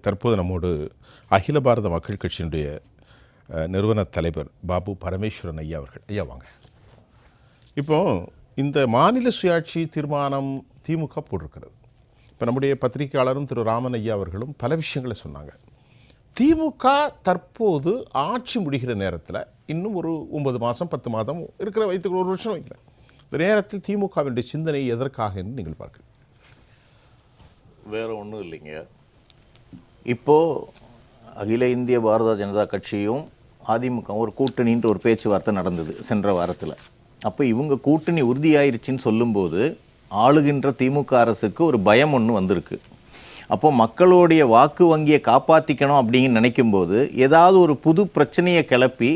தற்போது நம்மோடு அகில பாரத மக்கள் கட்சியினுடைய நிறுவன தலைவர் பாபு பரமேஸ்வரன் ஐயா அவர்கள். ஐயா வாங்க. இப்போ இந்த மாநில சுயாட்சி தீர்மானம் திமுக போட்டிருக்கிறது. இப்போ நம்முடைய பத்திரிகையாளரும் திரு ராமன் ஐயா அவர்களும் பல விஷயங்களை சொன்னாங்க. திமுக தற்போது ஆட்சி முடிகிற நேரத்தில் இன்னும் ஒரு 9 மாதம் 10 மாதம் இருக்கிற வைத்துக்கு 1 வருஷம் வைக்கல. இந்த நேரத்தில் திமுகவினுடைய சிந்தனை எதற்காக என்று நீங்கள் பார்க்கலாம். வேறு ஒன்றும் இல்லைங்க. இப்போது அகில இந்திய பாரத ஜனதா கட்சியும் அதிமுக ஒரு கூட்டணின்ற ஒரு பேச்சுவார்த்தை நடந்தது சென்ற வாரத்தில். அப்போ இவங்க கூட்டணி உறுதியாயிருச்சுன்னு சொல்லும்போது ஆளுகின்ற திமுக அரசுக்கு ஒரு பயம் ஒன்று வந்திருக்கு. அப்போ மக்களுடைய வாக்கு வங்கியை காப்பாற்றிக்கணும் அப்படின்னு நினைக்கும்போது ஏதாவது ஒரு புது பிரச்சனையை கிளப்பி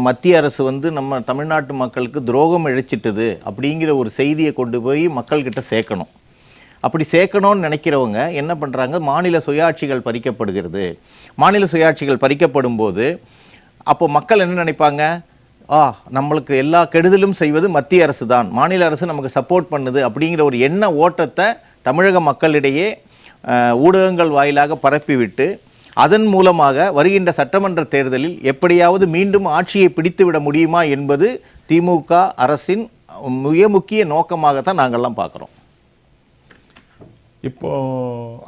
மத்திய அரசு நம்ம தமிழ்நாட்டு மக்களுக்கு துரோகம் இழைச்சிட்டுது அப்படிங்கிற ஒரு செய்தியை கொண்டு போய் மக்கள்கிட்ட சேர்க்கணும். அப்படி சேர்க்கணும்னு நினைக்கிறவங்க என்ன பண்ணுறாங்க, மாநில சுயாட்சிகள் பறிக்கப்படுகிறது. மாநில சுயாட்சிகள் பறிக்கப்படும் போது அப்போ மக்கள் என்ன நினைப்பாங்க, நம்மளுக்கு எல்லா கெடுதலும் செய்வது மத்திய அரசு தான், மாநில அரசு நமக்கு சப்போர்ட் பண்ணுது அப்படிங்கிற ஒரு எண்ண ஓட்டத்தை தமிழக மக்களிடையே ஊடகங்கள் வாயிலாக பரப்பிவிட்டு அதன் மூலமாக வருகின்ற சட்டமன்ற தேர்தலில் எப்படியாவது மீண்டும் ஆட்சியை பிடித்துவிட முடியுமா என்பது திமுக அரசின் மிக முக்கிய நோக்கமாகத்தான் நாங்கள்லாம் பார்க்குறோம். இப்போ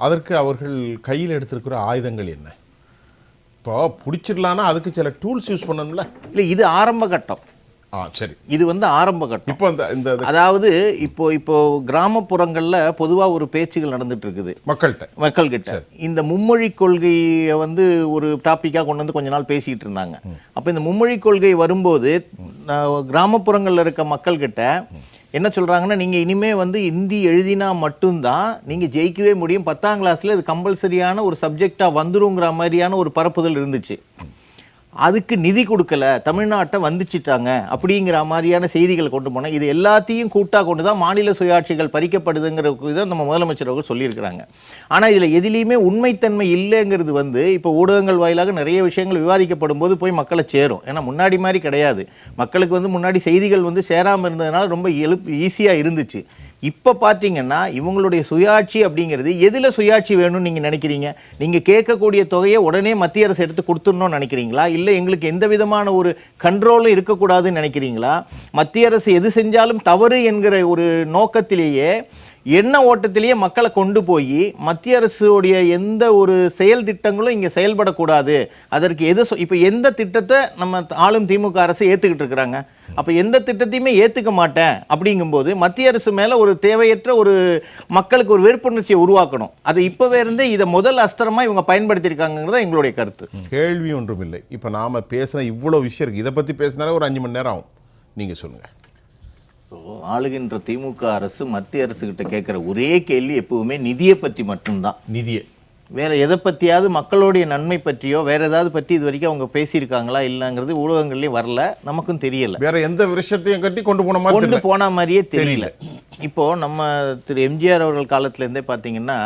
அதற்கு அவர்கள் கையில் எடுத்திருக்கிற ஆயுதங்கள் என்ன? இப்போ பிடிச்சிடலான்னா அதுக்கு சில டூல்ஸ் யூஸ் பண்ணணும்ல. இல்லை, இது ஆரம்ப கட்டம். சரி, இது ஆரம்ப கட்டம். இப்போ இந்த அதாவது இப்போ கிராமப்புறங்களில் பொதுவாக ஒரு பேச்சுகள் நடந்துட்டு இருக்குது மக்கள்கிட்ட. இந்த மும்மொழி கொள்கையை ஒரு டாப்பிக்காக கொண்டு வந்து கொஞ்ச நாள் பேசிக்கிட்டு இருந்தாங்க. அப்போ இந்த மும்மொழி கொள்கை வரும்போது கிராமப்புறங்களில் இருக்க மக்கள்கிட்ட என்ன சொல்கிறாங்கன்னா, நீங்கள் இனிமேல் ஹிந்தி எழுதினா மட்டும்தான் நீங்கள் ஜெயிக்கவே முடியும், 10ஆம் கிளாஸில் இது கம்பல்சரியான ஒரு சப்ஜெக்டாக வந்துருங்கிற மாதிரியான ஒரு பரப்புதல் இருந்துச்சு. அதுக்கு நிதி கொடுக்கல, தமிழ்நாட்டை வந்துச்சிட்டாங்க அப்படிங்கிற மாதிரியான செய்திகளை கொண்டு போனால் இது எல்லாத்தையும் கூட்டாக கொண்டு தான் மாநில சுயாட்சிகள் பறிக்கப்படுதுங்கிற இதை நம்ம முதலமைச்சர் அவர்கள் சொல்லியிருக்கிறாங்க. ஆனால் இதில் எதிலையுமே உண்மைத்தன்மை இல்லைங்கிறது இப்போ ஊடகங்கள் வாயிலாக நிறைய விஷயங்கள் விவாதிக்கப்படும் போது போய் மக்களை சேரும். ஏன்னா முன்னாடி மாதிரி கிடையாது. மக்களுக்கு முன்னாடி செய்திகள் சேராமல் இருந்ததுனால ரொம்ப ஈஸியாக இருந்துச்சு. இப்போ பார்த்தீங்கன்னா இவங்களுடைய சுயாட்சி அப்படிங்கிறது எதில் சுயாட்சி வேணும்னு நீங்கள் நினைக்கிறீங்க? நீங்கள் கேட்கக்கூடிய தொகையை உடனே மத்திய அரசு எடுத்து கொடுத்துடணும்னு நினைக்கிறீங்களா? இல்லை எங்களுக்கு எந்த விதமான ஒரு கண்ட்ரோலும் இருக்கக்கூடாதுன்னு நினைக்கிறீங்களா? மத்திய அரசு எது செஞ்சாலும் தவறு என்கிற ஒரு நோக்கத்திலேயே எண்ண ஓட்டத்திலேயே மக்களை கொண்டு போய் மத்திய அரசுடைய எந்த ஒரு செயல் திட்டங்களும் இங்கே செயல்படக்கூடாது, அதற்கு இப்போ எந்த திட்டத்தை நம்ம ஆளும் திமுக அரசு ஏற்றுக்கிட்டு இருக்கிறாங்க? அப்போ எந்த திட்டத்தையுமே ஏற்றுக்க மாட்டேன் அப்படிங்கும்போது மத்திய அரசு மேலே ஒரு தேவையற்ற ஒரு மக்களுக்கு ஒரு வெறுப்புணர்ச்சியை உருவாக்கணும். அதை இப்போவே இருந்தே இதை முதல் அஸ்திரமாக இவங்க பயன்படுத்தியிருக்காங்கிறத எங்களுடைய கருத்து. கேள்வி ஒன்றும் இல்லை. இப்போ நாம் பேசுகிற இவ்வளோ விஷயம் இருக்குது, இதை பற்றி பேசினாலே ஒரு 5 மணி நேரம் ஆகும். நீங்கள் சொல்லுங்கள். ஆளுகின்ற திமுக அரசு மத்திய அரசுகிட்ட கேட்குற ஒரே கேள்வி எப்பவுமே நிதியை பற்றி மட்டும்தான். நிதியை வேற எதை பற்றியாவது மக்களுடைய நன்மை பற்றியோ வேற ஏதாவது பற்றி இது வரைக்கும் அவங்க பேசியிருக்காங்களா இல்லைங்கிறது ஊடகங்கள்லேயும் வரல, நமக்கும் தெரியல. வேற எந்த விஷயத்தையும் கட்டி கொண்டு போன மாதிரியே தெரியல. இப்போ நம்ம திரு எம்ஜிஆர் அவர்கள் காலத்திலேருந்தே பார்த்தீங்கன்னா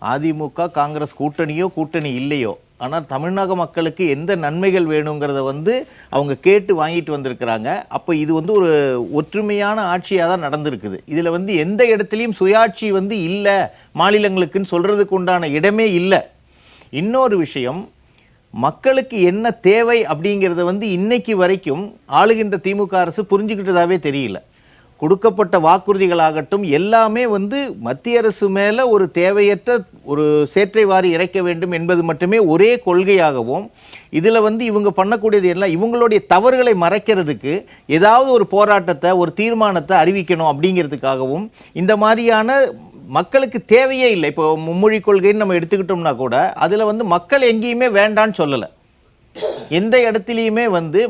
அதிமுக காங்கிரஸ் கூட்டணி இல்லையோ, ஆனால் தமிழக மக்களுக்கு எந்த நன்மைகள் வேணுங்கிறத அவங்க கேட்டு வாங்கிட்டு வந்திருக்கிறாங்க. அப்போ இது ஒரு ஒற்றுமையான ஆட்சியாக தான் நடந்திருக்குது. இதில் எந்த இடத்துலையும் சுயாட்சி இல்லை மாநிலங்களுக்குன்னு சொல்கிறதுக்கு உண்டான இடமே இல்லை. இன்னொரு விஷயம், மக்களுக்கு என்ன தேவை அப்படிங்கிறத இன்னைக்கு வரைக்கும் ஆளுகின்ற திமுக அரசு புரிஞ்சுக்கிட்டதாவே தெரியல. கொடுக்கப்பட்ட வாக்குறுதிகளாகட்டும் எல்லாமே மத்திய அரசு மேலே ஒரு தேவையற்ற ஒரு சேற்றை வாரி இறைக்க வேண்டும் என்பது மட்டுமே ஒரே கொள்கையாகவும், இதில் இவங்க பண்ணக்கூடியது எல்லாம் இவங்களுடைய தவறுகளை மறைக்கிறதுக்கு ஏதாவது ஒரு போராட்டத்தை ஒரு தீர்மானத்தை அறிவிக்கணும் அப்படிங்கிறதுக்காகவும் இந்த மாதிரியான மக்களுக்கு தேவையே இல்லை. இப்போ மும்மொழி கொள்கைன்னு நம்ம எடுத்துக்கிட்டோம்னா கூட அதில் மக்கள் எங்கேயுமே வேண்டான்னு சொல்லலை, எந்த இடத்துலையுமே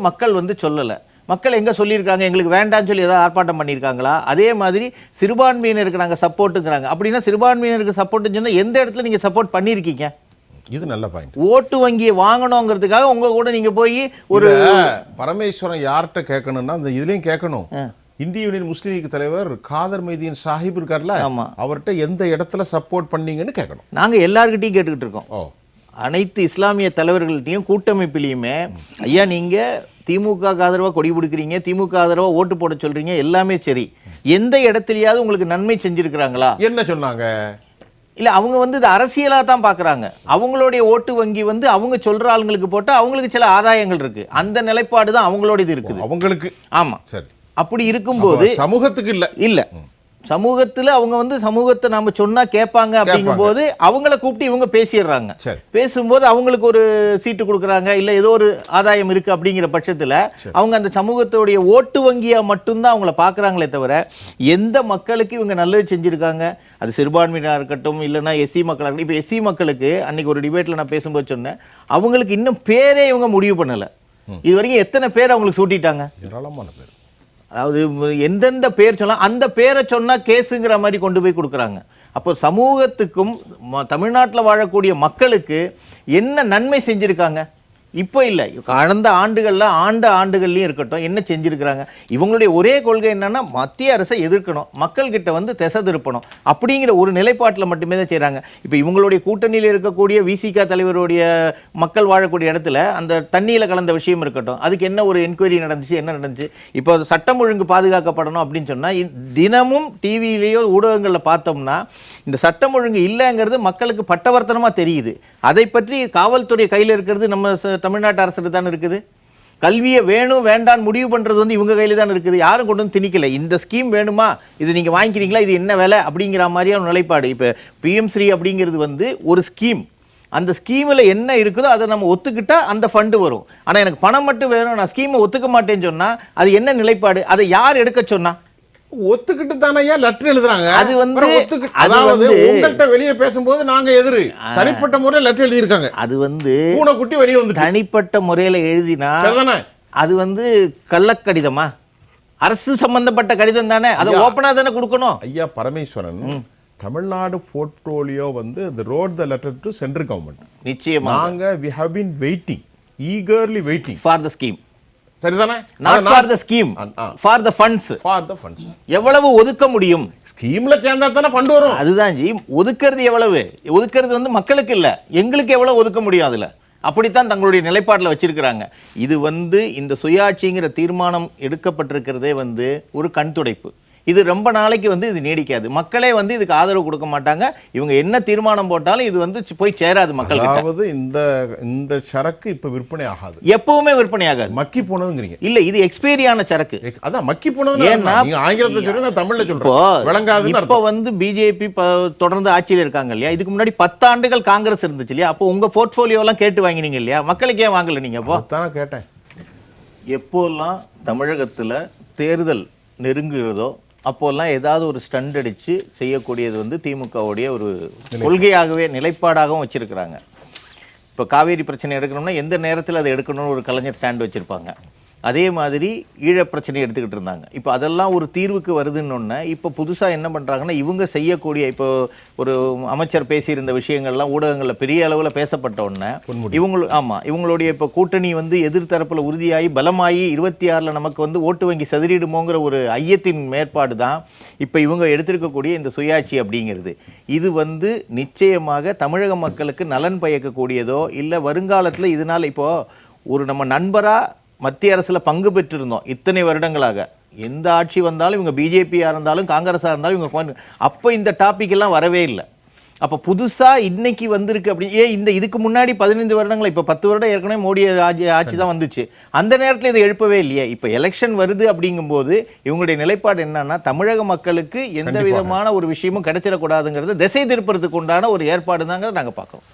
மக்கள் சொல்லலை. மக்கள் எங்கே சொல்லியிருக்காங்க எங்களுக்கு வேண்டான்னு சொல்லி ஏதாவது ஆர்ப்பாட்டம் பண்ணியிருக்காங்களா? அதே மாதிரி சிறுபான்மையினருக்கு நாங்கள் சப்போர்ட்டுங்கிறாங்க. அப்படின்னா சிறுபான்மையினருக்கு சப்போர்ட்டுன்னு சொன்னால் எந்த இடத்துல நீங்கள் சப்போர்ட் பண்ணியிருக்கீங்க? இது நல்ல பாயிண்ட். ஓட்டு வங்கியை வாங்கணுங்கிறதுக்காக உங்க கூட நீங்க போய் ஒரு பரமேஸ்வரன் யார்கிட்ட கேட்கணும்னா அந்த இதுலையும் கேட்கணும். இந்திய யூனியன் முஸ்லீம் லீக் தலைவர் காதர் மைதீன் சாஹிப் இருக்கார்ல, அவர்கிட்ட எந்த இடத்துல சப்போர்ட் பண்ணீங்கன்னு கேட்கணும். நாங்கள் எல்லார்கிட்டையும் கேட்டுக்கிட்டு இருக்கோம். அனைத்து இஸ்லாமிய தலைவர்கள்ட்டையும் கூட்டமைப்பிலையுமே ஐயா நீங்கள் திமுக ஆதரவாக கொடி பிடிக்கிறீங்க, திமுக ஆதரவாக ஓட்டு போட சொல்கிறீங்க, எல்லாமே சரி, எந்த இடத்துலையாவது உங்களுக்கு நன்மை செஞ்சுருக்கிறாங்களா? என்ன சொன்னாங்க? இல்ல அவங்க வந்து இது அரசியலா தான் பாக்குறாங்க. அவங்களுடைய ஓட்டு வங்கி வந்து அவங்க சொல்ற ஆளுங்களுக்கு போட்டு அவங்களுக்கு சில ஆதாயங்கள் இருக்கு. அந்த நிலைப்பாடு தான் அவங்களோட இது இருக்குது. அவங்களுக்கு. ஆமா. சரி. அப்படி இருக்கும்போது சமூகத்துக்கு இல்ல சமூகத்துல அவங்க வந்து சமூகத்தை நாம சொன்னா கேட்பாங்க அப்படிங்கும்போது அவங்கள கூப்பிட்டு இவங்க பேசிடுறாங்க. பேசும்போது அவங்களுக்கு ஒரு சீட்டு கொடுக்குறாங்க, இல்ல ஏதோ ஒரு ஆதாயம் இருக்கு அப்படிங்கிற பட்சத்துல அவங்க அந்த சமூகத்துடைய ஓட்டு வங்கியா மட்டும்தான் அவங்கள பாக்குறாங்களே தவிர எந்த மக்களுக்கு இவங்க நல்லது செஞ்சிருக்காங்க, அது சிறுபான்மையினரா இருக்கட்டும் இல்லைன்னா எஸ்சி மக்களா இருக்கட்டும். இப்ப எஸ்சி மக்களுக்கு அன்னைக்கு ஒரு டிபேட்ல நான் பேசும்போது சொன்னேன், அவங்களுக்கு இன்னும் பேரே இவங்க முடிவு பண்ணல. இது வரைக்கும் எத்தனை பேர் அவங்களுக்கு சூட்டிட்டாங்க? ஏராளமான பேர். அதாவது எந்தெந்த பேர் சொல்லலாம் அந்த பேரை சொன்னா கேஸுங்கிற மாதிரி கொண்டு போய் கொடுக்குறாங்க. அப்போ சமூகத்துக்கும் தமிழ்நாட்டில் வாழக்கூடிய மக்களுக்கு என்ன நன்மை செஞ்சிருக்காங்க? இப்போ இல்லை, கடந்த ஆண்டுகள்லையும் இருக்கட்டும் என்ன செஞ்சிருக்கிறாங்க? இவங்களுடைய ஒரே கொள்கை என்னன்னா மத்திய அரசை எதிர்க்கணும், மக்கள்கிட்ட வந்து திசை திருப்பணும் அப்படிங்கிற ஒரு நிலைப்பாட்டில் மட்டுமே தான் செய்கிறாங்க. இப்போ இவங்களுடைய கூட்டணியில் இருக்கக்கூடிய விசிக தலைவருடைய மக்கள் வாழக்கூடிய இடத்துல அந்த தண்ணியில் கலந்த விஷயம் இருக்கட்டும், அதுக்கு என்ன ஒரு என்கொயரி நடந்துச்சு, என்ன நடந்துச்சு? இப்போ சட்டம் ஒழுங்கு பாதுகாக்கப்படணும் அப்படின்னு சொன்னால் தினமும் டிவியிலேயோ ஊடகங்களில் பார்த்தோம்னா இந்த சட்டம் ஒழுங்கு இல்லைங்கிறது மக்களுக்கு பட்டவர்த்தனமாக தெரியுது. அதை பற்றி காவல்துறை கையில் இருக்கிறது நம்ம தமிழ்நாட்டு அரசு தான் இருக்குது. கல்வியை வேணும் வேண்டாம் முடிவு பண்றது வந்து இவங்க கையில தான் இருக்குது. யாரும் கொண்டு வந்து திணிக்கல. இந்த ஸ்கீம் வேணுமா, இது நீங்க வாங்கிக்கிறீங்களா, இது என்ன வேலை அப்படிங்கிற மாதிரியான நிலைப்பாடு. இப்போ பிஎம் ஸ்ரீ அப்படிங்கிறது வந்து ஒரு ஸ்கீம். அந்த ஸ்கீமில் என்ன இருக்குதோ அதை நம்ம ஒத்துக்கிட்டா அந்த ஃபண்டு வரும். ஆனால் எனக்கு பணம் மட்டும் வேணும், நான் ஸ்கீமை ஒத்துக்க மாட்டேன்னு சொன்னா அது என்ன நிலைப்பாடு? அதை யார் எடுக்க சொன்னா? ஒத்துக்கிட்டு தானே லெட்டர் எழுதுறாங்க. அது வந்து அதாவது உங்கள்கிட்ட வெளியே பேசும்போது நாங்க எதிரி தனிப்பட்ட முறையில் லெட்டர் எழுதியிருக்காங்க. அது வந்து பூனைக்குட்டி வெளியே வந்து தனிப்பட்ட முறையில் எழுதினா அது வந்து கள்ளக்கடிதமா? அரசு சம்பந்தப்பட்ட கடிதம் தானே, அதை ஓப்பனா தானே கொடுக்கணும். ஐயா பரமேஸ்வரன், தமிழ்நாடு போர்ட்ஃபோலியோ வந்து the wrote the letter to central government. நிச்சயமா நாங்க we have been waiting, eagerly waiting for the scheme. சரிதானே? not for the scheme, for the funds. எவ்வளவு ஒதுக்க முடியும்? ஸ்கீம்ல சேர்ந்தா தானே ஃபண்ட் வரும். அதுதான் ஜி, ஒதுக்கிறது எவ்வளவு? ஒதுக்கிறது வந்து மக்களுக்கு இல்ல, எங்களுக்கு எவ்வளவு ஒதுக்க முடியும் அதுல. அப்படித்தான் தங்களுடைய நிலைப்பாட்டில் வச்சிருக்கிறாங்க. இது வந்து இந்த சுயாட்சிங்கிற தீர்மானம் எடுக்கப்பட்டிருக்கிறதே வந்து ஒரு கண் துடைப்பு. இது ரொம்ப நாளைக்கு வந்து இது நீடிக்காது. மக்களே வந்து இதுக்கு ஆதரவு கொடுக்க மாட்டாங்க. இவங்க என்ன தீர்மானம் போட்டாலும் இது வந்து போய் சேராது மக்கள். அதாவது இந்த சரக்கு இப்ப விற்பனை ஆகாது, எப்பவுமே விற்பனை ஆகாது. மக்கி போனதுங்கிறீங்க? இல்ல, இது எக்ஸ்பைரியான சரக்கு. அதான் மக்கி போனது. நீங்க ஆங்கிலத்துல சொல்லுங்க, நான் தமிழ்ல சொல்றேன். விளங்காது. இப்ப வந்து பிஜேபி தொடர்ந்து ஆட்சியில் இருக்காங்க இல்லையா? இதுக்கு முன்னாடி 10 ஆண்டுகள் காங்கிரஸ் இருந்துச்சு இல்லையா? அப்போ உங்க போர்ட்போலியோ எல்லாம் கேட்டு வாங்கினீங்க இல்லையா? மக்களுக்கு ஏன் வாங்கல நீங்க? அப்போ தான் கேட்டேன். எப்போல்லாம் தமிழகத்துல தேர்தல் நெருங்குகிறதோ அப்போல்லாம் ஏதாவது ஒரு ஸ்டண்ட் அடித்து செய்யக்கூடியது வந்து திமுகவுடைய ஒரு கொள்கையாகவே நிலைப்பாடாகவும் வச்சுருக்கிறாங்க. இப்போ காவேரி பிரச்சனை எடுக்கணும்னா எந்த நேரத்தில் அதை எடுக்கணும்னு ஒரு கலைஞர் ஸ்டாண்ட் வச்சுருப்பாங்க. அதே மாதிரி ஈழப் பிரச்சனை எடுத்துக்கிட்டு இருந்தாங்க. இப்போ அதெல்லாம் ஒரு தீர்வுக்கு வருதுன்னு இப்போ புதுசாக என்ன பண்ணுறாங்கன்னா இவங்க செய்யக்கூடிய இப்போ ஒரு அமைச்சர் பேசியிருந்த விஷயங்கள்லாம் ஊடகங்களில் பெரிய அளவில் பேசப்பட்ட உடனே இவங்களுடைய இப்போ கூட்டணி வந்து எதிர்த்தரப்பில் உறுதியாகி பலமாகி 26 நமக்கு வந்து ஓட்டு வங்கி சதுரிடுமோங்கிற ஒரு ஐயத்தின் மேற்பாடு தான் இப்போ இவங்க எடுத்திருக்கக்கூடிய இந்த சுயாட்சி அப்படிங்கிறது. இது வந்து நிச்சயமாக தமிழக மக்களுக்கு நலன் பயக்கக்கூடியதோ இல்லை வருங்காலத்தில் இதனால் இப்போது ஒரு நம்ம நண்பராக மத்திய அரசுல பங்கு பெற்றிருந்தோம் இத்தனை வருடங்களாக. எந்த ஆட்சி வந்தாலும் இவங்க பிஜேபியா இருந்தாலும் காங்கிரஸா இருந்தாலும் இவங்க அப்போ இந்த டாபிக் எல்லாம் வரவே இல்லை. அப்போ புதுசா இன்னைக்கு வந்திருக்கு. அப்படி இதுக்கு முன்னாடி 15 வருடங்கள், இப்போ 10 வருடம் ஏற்கனவே மோடி ஆட்சி தான் வந்துச்சு. அந்த நேரத்தில் இதை எழுப்பவே இல்லையே. இப்போ எலெக்ஷன் வருது அப்படிங்கும்போது இவங்களுடைய நிலைப்பாடு என்னன்னா தமிழக மக்களுக்கு எந்த விதமான ஒரு விஷயமும் கிடைச்சிடக்கூடாதுங்கிறது திசை திருப்பறதுக்கு உண்டான ஒரு ஏற்பாடு தாங்க நாங்கள் பார்க்கறோம்.